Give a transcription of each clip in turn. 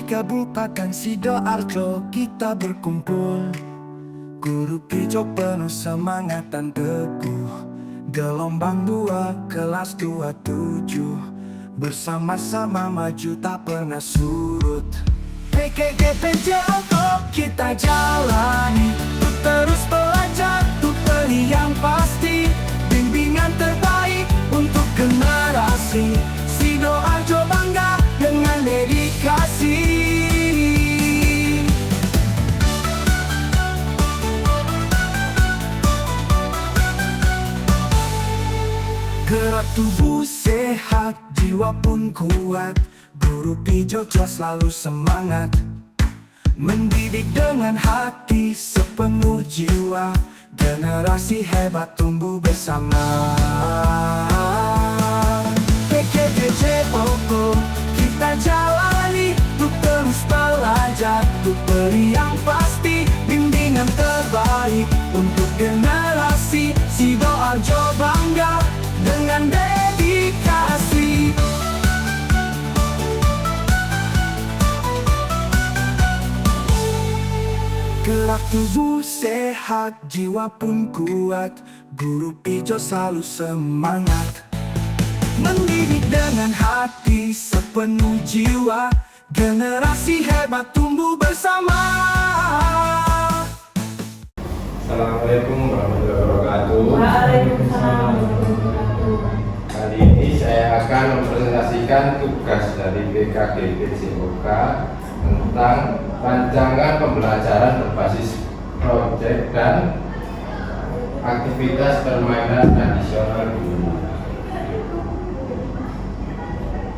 Kabupaten Sidoarjo kita berkumpul. Guru pijok penuh semangat dan teguh. Gelombang 2 kelas 27, bersama-sama maju tak pernah surut. PKG PJOK kita jalani, untuk terus belajar, untuk beli yang pasti. Bimbingan terbaik untuk generasi Sidoarjo bangga dengan dedikasi. Gerak tubuh sehat, jiwa pun kuat. Guru pijok selalu semangat, mendidik dengan hati sepenuh jiwa. Generasi hebat tumbuh bersama. PKBJOK kita jalani, untuk terus belajar, untuk beri yang pasti. Bimbingan terbaik untuk generasi Sidoarjo bangga dengan dedikasi. Gerak tubuh sehat, jiwa pun kuat. Guru pijok selalu semangat, mendidik dengan hati sepenuh jiwa. Generasi hebat tumbuh bersama. Assalamualaikum warahmatullahi wabarakatuh. Waalaikumsalam. Kali ini saya akan mempresentasikan tugas dari PKG PJOK tentang rancangan pembelajaran berbasis proyek dan aktivitas permainan tradisional dulu.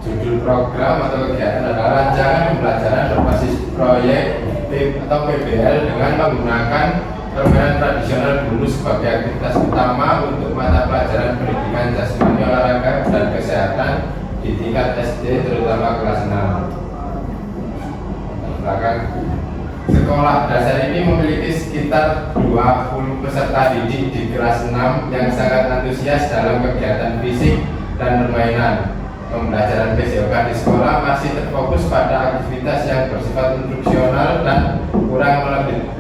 Judul program atau kegiatan adalah rancangan pembelajaran berbasis proyek atau PBL dengan menggunakan permainan tradisional dulu sebagai aktivitas utama untuk mata pelajaran pendidikan jasmani, olahraga, dan kesehatan di tingkat SD terutama kelas 6. Belakang sekolah dasar ini memiliki sekitar 20 peserta didik di kelas 6 yang sangat antusias dalam kegiatan fisik dan permainan. Pembelajaran PJOK di sekolah masih terfokus pada aktivitas yang bersifat instruksional dan kurang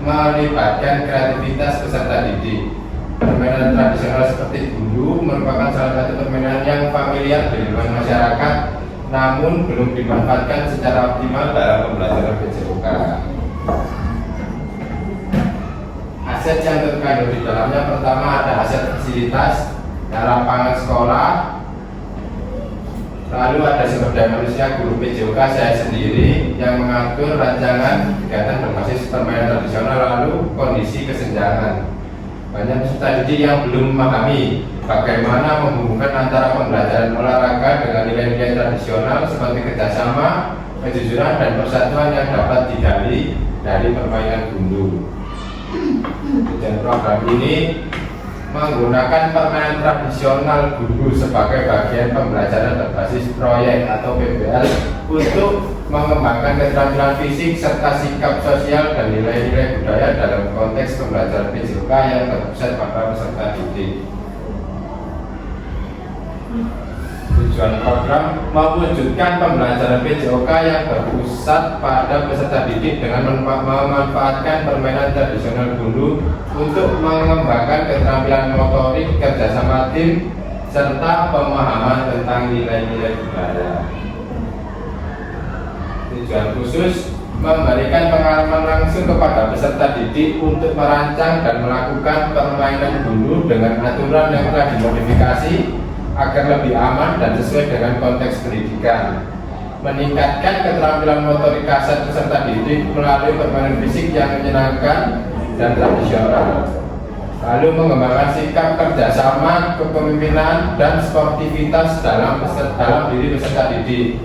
melibatkan kreativitas peserta didik. Permainan tradisional seperti gundu merupakan salah satu permainan yang familiar di lingkungan masyarakat, namun belum dimanfaatkan secara optimal dalam pembelajaran PJOK. Aset yang terkandung di dalamnya pertama ada aset fasilitas, lapangan sekolah. Lalu ada sumber daya manusia guru PJOK saya sendiri yang mengatur rancangan kegiatan berbasis permainan tradisional, lalu kondisi kesenjangan. Banyak peserta didik yang belum memahami bagaimana menghubungkan antara pembelajaran olahraga dengan nilai-nilai tradisional seperti kerjasama, kejujuran, dan persatuan yang dapat digali dari permainan gundu. Dan program ini menggunakan permainan tradisional gundu sebagai bagian pembelajaran berbasis proyek atau PBL untuk mengembangkan keterampilan fisik serta sikap sosial dan nilai-nilai budaya dalam konteks pembelajaran PJOK yang terpusat pada peserta didik. Tujuan program mewujudkan pembelajaran PJOK yang berpusat pada peserta didik dengan memanfaatkan permainan tradisional gundu untuk mengembangkan keterampilan motorik, kerjasama tim, serta pemahaman tentang nilai-nilai budaya. Tujuan khusus memberikan pengalaman langsung kepada peserta didik untuk merancang dan melakukan permainan gundu dengan aturan yang telah dimodifikasi agar lebih aman dan sesuai dengan konteks pendidikan. Meningkatkan keterampilan motorik kasar peserta didik melalui permainan fisik yang menyenangkan dan tradisional. Lalu mengembangkan sikap kerjasama, kepemimpinan, dan sportivitas dalam diri peserta didik,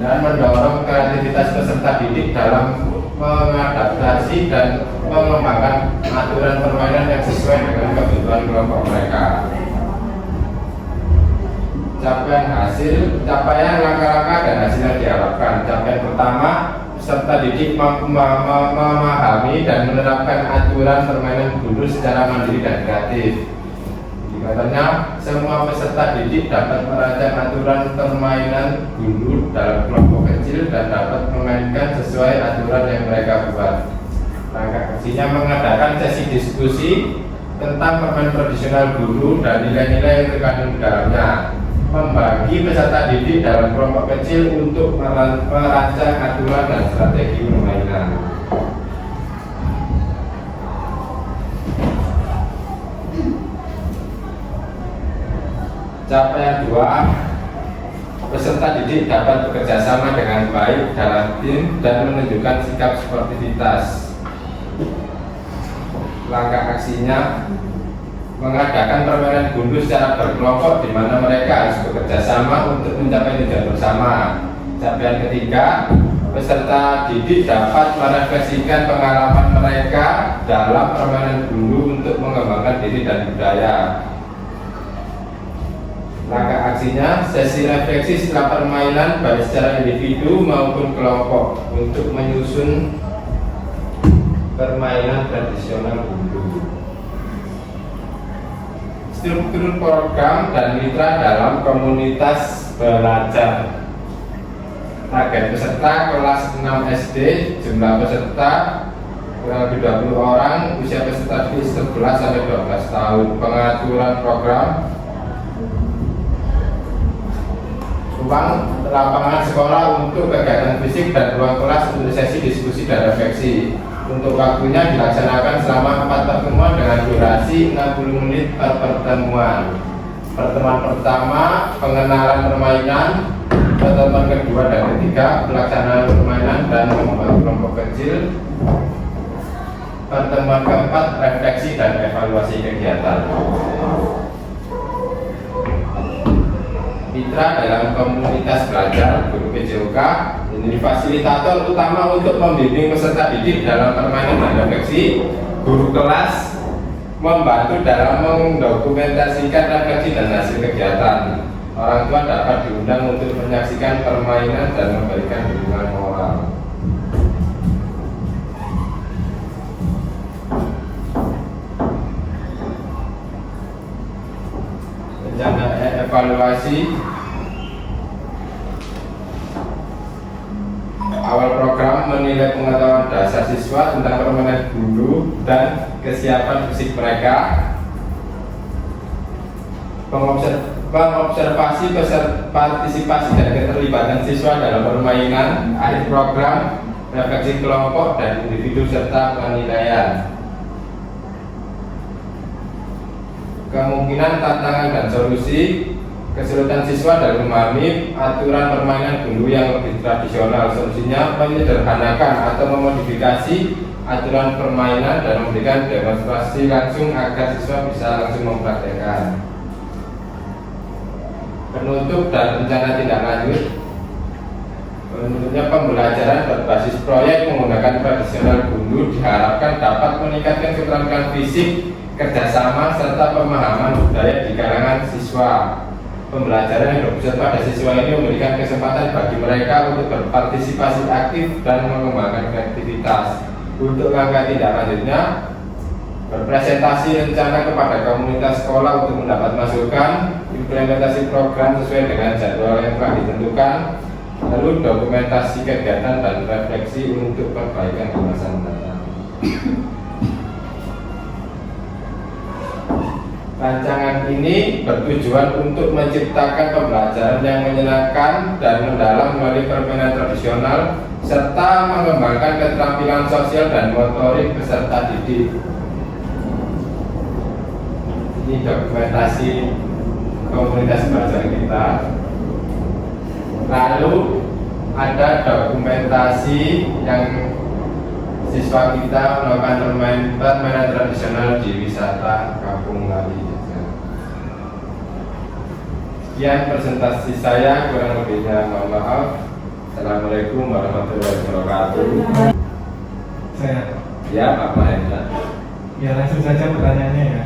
dan mendorong kreativitas peserta didik dalam mengadaptasi dan mengembangkan aturan permainan yang sesuai dengan kebutuhan kelompok mereka. Capaian langkah-langkah dan hasil yang diharapkan. Capaian pertama, peserta didik mampu memahami dan menerapkan aturan permainan gundu secara mandiri dan kreatif. Katanya, semua peserta didik dapat merancang aturan permainan gundu dalam kelompok kecil dan dapat dimainkan sesuai aturan yang mereka buat. Langkah aksinya mengadakan sesi diskusi tentang permainan tradisional guru dan nilai-nilai yang terkandung di dalamnya, membagi peserta didik dalam kelompok kecil untuk merancang aturan dan strategi permainan. Capaian 2, peserta didik dapat bekerja sama dengan baik dalam tim dan menunjukkan sikap sportivitas. Langkah aksinya mengadakan permainan gundu secara berkelompok di mana mereka harus bekerja sama untuk mencapai tujuan bersama. Capaian ketiga, peserta didik dapat merefleksikan pengalaman mereka dalam permainan gundu untuk mengembangkan diri dan budaya. Langkah aksinya, sesi refleksi setelah permainan baik secara individu maupun kelompok untuk menyusun permainan tradisional gundu. Struktur program dan mitra dalam komunitas belajar. Target peserta kelas 6 SD, jumlah peserta kurang lebih 20 orang, usia peserta di 11 sampai 12 tahun. Pengaturan program, ruang lapangan sekolah untuk kegiatan fisik dan ruang kelas untuk sesi diskusi dan refleksi. Untuk waktunya dilaksanakan selama 4 pertemuan dengan durasi 60 menit per pertemuan. Pertemuan pertama, pengenalan permainan. Pertemuan kedua dan ketiga, pelaksanaan permainan dan membuat kelompok kecil. Pertemuan keempat, refleksi dan evaluasi kegiatan. Mitra dalam komunitas belajar guru PJOK ini fasilitator utama untuk membimbing peserta didik dalam permainan dan refleksi. Guru kelas membantu dalam mendokumentasikan refleksi dan hasil kegiatan. Orang tua dapat diundang untuk menyaksikan permainan dan memberikan dukungan moral. Rencana evaluasi. Awal program menilai pengetahuan dasar siswa tentang permainan gundu dan kesiapan fisik mereka. Pengobservasi partisipasi dan keterlibatan siswa dalam permainan. Akhir program, refleksi kelompok dan individu serta penilaian. Kemungkinan, tantangan dan solusi. Kesulitan siswa dalam memahami aturan permainan gundu yang lebih tradisional. Solusinya menyederhanakan atau memodifikasi aturan permainan dan memberikan demonstrasi langsung agar siswa bisa langsung mempraktekkan. Penutup dan rencana tindak lanjut. Penutupnya, pembelajaran berbasis proyek menggunakan tradisional gundu diharapkan dapat meningkatkan keterampilan fisik, kerjasama serta pemahaman budaya di kalangan siswa. Pembelajaran yang berpusat pada siswa ini memberikan kesempatan bagi mereka untuk berpartisipasi aktif dan mengembangkan kreativitas. Untuk langkah tindak lanjutnya, berpresentasi rencana kepada komunitas sekolah untuk mendapat masukan, implementasi program sesuai dengan jadwal yang telah ditentukan, lalu dokumentasi kegiatan dan refleksi untuk perbaikan di masa mendatang. Rancangan ini bertujuan untuk menciptakan pembelajaran yang menyenangkan dan mendalam melalui permainan tradisional serta mengembangkan keterampilan sosial dan motorik peserta didik. Ini dokumentasi komunitas belajar kita. Lalu ada dokumentasi yang siswa kita melakukan permainan tradisional di wisata Kampung Lali. Sekian presentasi saya, kurang lebihnya mohon maaf. Assalamualaikum warahmatullahi wabarakatuh. Saya. Ya, Pak Mahendra. Ya, langsung saja pertanyaannya ya.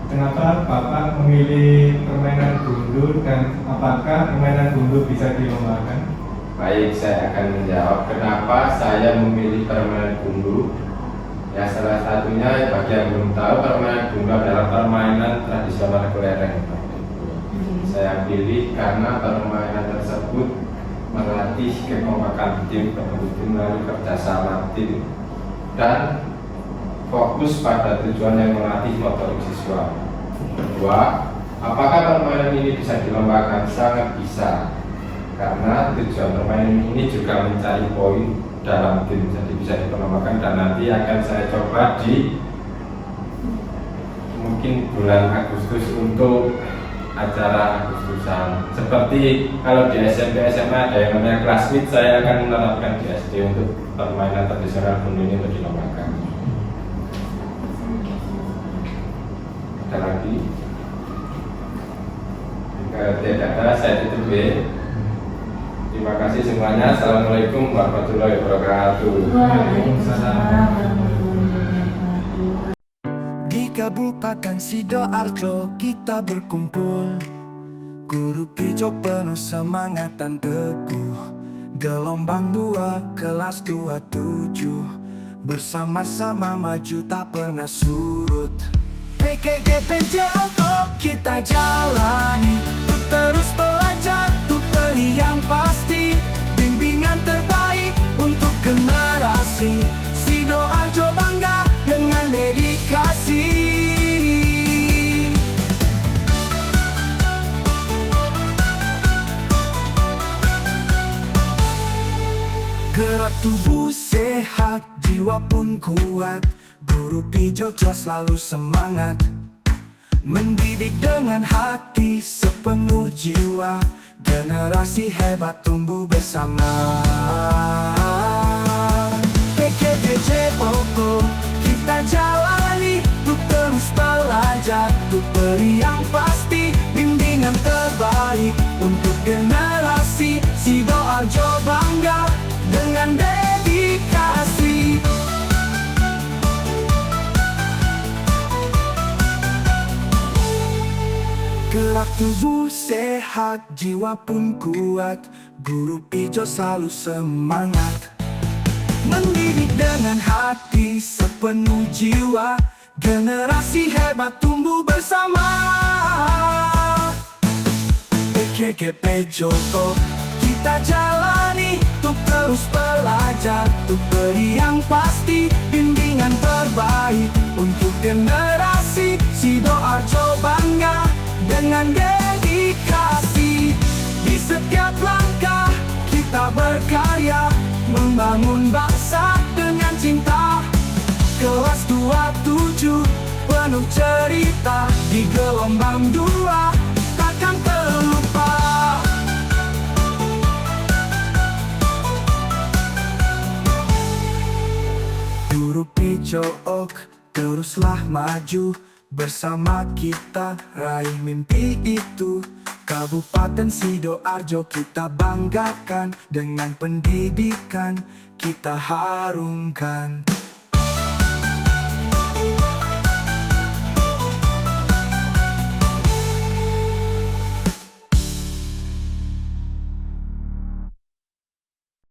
Kenapa Bapak memilih permainan gundu dan apakah permainan gundu bisa dilombakan? Baik, saya akan menjawab kenapa saya memilih permainan gundu. Ya, salah satunya bagi yang belum tahu, permainan gundu adalah permainan tradisional kelereng. Saya pilih karena permainan tersebut melatih kekompakan tim, membentuk tim melalui kerjasama tim, dan fokus pada tujuan yang melatih motorik siswa. Kedua, apakah permainan ini bisa dilombakan? Sangat bisa, karena tujuan permainan ini juga mencari poin dalam tim, jadi bisa diperlombakan, dan nanti akan saya coba di mungkin bulan Agustus untuk acara Agustusan. Seperti kalau di SMP SMA ada yang namanya class meet, saya akan menerapkan di SD untuk permainan tradisional gundu ini untuk dilombakan. Ada lagi? Jika tidak ada, saya tutup ya. Terima kasih semuanya. Assalamualaikum warahmatullahi wabarakatuh. Di Kabupaten Sidoarjo kita berkumpul, guru pijok penuh semangat dan teguh. Gelombang 2 kelas 27, bersama-sama maju tak pernah surut. PKGPJOK kita jalani, untuk terus belajar, untuk beri yang pasti. Bimbingan terbaik untuk generasi Sidoarjo bangga dengan dedikasi. Gerak tubuh sehat, jiwa pun kuat. Guru pijok selalu semangat, mendidik dengan hati sepenuh jiwa. Generasi hebat tumbuh bersama. PKJJOK kita jalani, untuk terus belajar, untuk beri yang pasti. Bimbingan terbaik untuk generasi Sidoarjo bangga dengan dedikasi. Gerak tubuh sehat, jiwa pun kuat. Guru pijok selalu semangat, mendidik dengan hati sepenuh jiwa. Generasi hebat tumbuh bersama. PKGPJOK kita jalani, untuk terus belajar, untuk beri yang pasti. Bimbingan terbaik untuk generasi Sidoarjo bangga dengan dedikasi. Di setiap langkah kita berkarya, membangun bangsa dengan cinta. Kelas 27 penuh cerita, di gelombang 2 takkan terlupa. Guru pijok teruslah maju, bersama kita raih mimpi itu. Kabupaten Sidoarjo kita banggakan, dengan pendidikan kita harumkan.